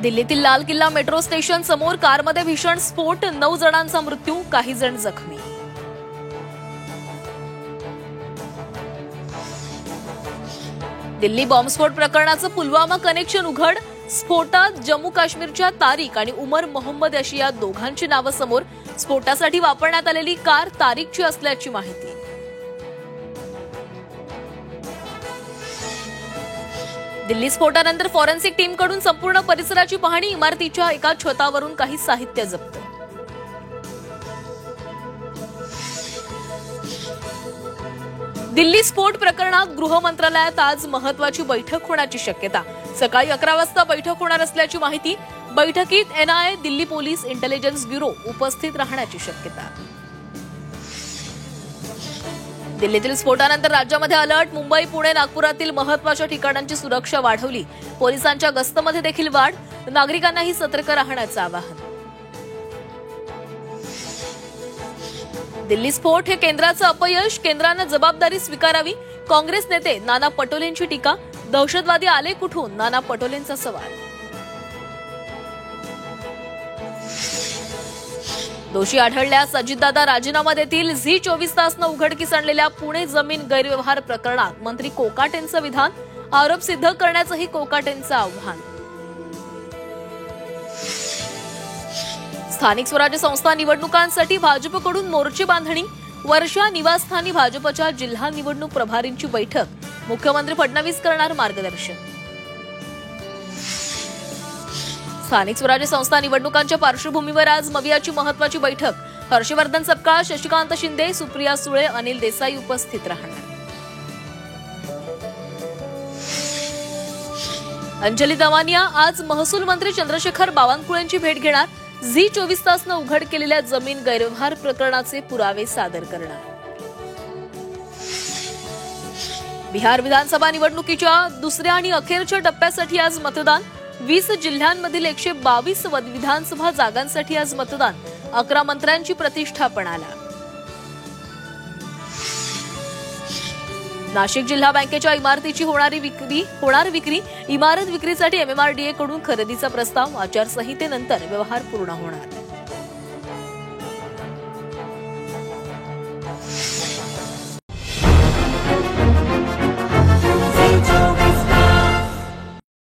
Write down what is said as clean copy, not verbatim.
दिल्लीतील लाल किल्ला मेट्रो स्टेशन समोर कारमध्ये भीषण स्फोट, 9 जणांचा मृत्यू, काही जण जखमी. दिल्ली बॉम्बस्फोट प्रकरणाचं पुलवामा कनेक्शन उघड, स्फोटात जम्मू काश्मीरच्या तारिक आणि उमर मोहम्मद अशी या दोघांची नावं समोर. स्फोटासाठी वापरण्यात आलेली कार तारिकची असल्याची माहिती. दिल्ली स्फोटानंतर फॉरेन्सिक टीमकडून संपूर्ण परिसराची पाहणी, इमारतीच्या एका छतावरून काही साहित्य जप्त. दिल्ली स्फोट प्रकरणात गृह मंत्रालयात आज महत्वाची बैठक होण्याची शक्यता. सकाळी 11 वाजता बैठक होणार असल्याची माहिती. बैठकीत NIA, Delhi police, intelligence bureau उपस्थित राहण्याची शक्यता. दिल्लीतील स्फोटानंतर राज्यामध्ये अलर्ट, मुंबई, पुणे, नागपुरातील महत्वाच्या ठिकाणांची सुरक्षा वाढवली. पोलिसांच्या गस्तमध्ये देखील वाढ, नागरिकांनाही सतर्क राहण्याचं आवाहन. दिल्ली स्फोट हे केंद्राचं अपयश, केंद्रानं जबाबदारी स्वीकारावी. काँग्रेस नेते नाना पटोलेंची टीका. दहशतवादी आले कुठून, नाना पटोलेंचा सवाल. दोषी आढळल्यास अजितदादा राजीनामा देतील. झी 24 तासनं उघडकीस आणलेल्या पुणे जमीन गैरव्यवहार प्रकरणात मंत्री कोकाटेंचं विधान. आरोप सिद्ध करण्याचंही कोकाटेंचं आव्हान. स्थानिक स्वराज्य संस्था निवडणुकांसाठी भाजपकडून मोर्चे बांधणी. वर्षा निवासस्थानी भाजपच्या जिल्हा निवडणूक प्रभारींची बैठक. मुख्यमंत्री फडणवीस करणार मार्गदर्शन. स्थानिक स्वराज्य संस्था निवडणुकांच्या पार्श्वभूमीवर आज मवियाची महत्वाची बैठक. हर्षवर्धन सपकाळ, शशिकांत शिंदे, सुप्रिया सुळे, अनिल देसाई उपस्थित राहणार. अंजली दमानिया आज महसूल मंत्री चंद्रशेखर बावनकुळेंची भेट घेणार. झी 24 तासनं उघड केलेल्या जमीन गैरव्यवहार प्रकरणाचे पुरावे सादर करणार. बिहार विधानसभा निवडणुकीच्या दुसऱ्या आणि अखेरच्या टप्प्यासाठी आज मतदान. 20 जिल्ह्यांमधील 122 विधानसभा जागांसाठी आज मतदान. 11 मंत्र्यांची प्रतिष्ठा पणाला. नाशिक जिल्हा बँकेच्या इमारतीची होणार विक्री. इमारत विक्रीसाठी MMRDA कडून खरेदीचा प्रस्ताव. आचारसंहितेनंतर व्यवहार पूर्ण होणार.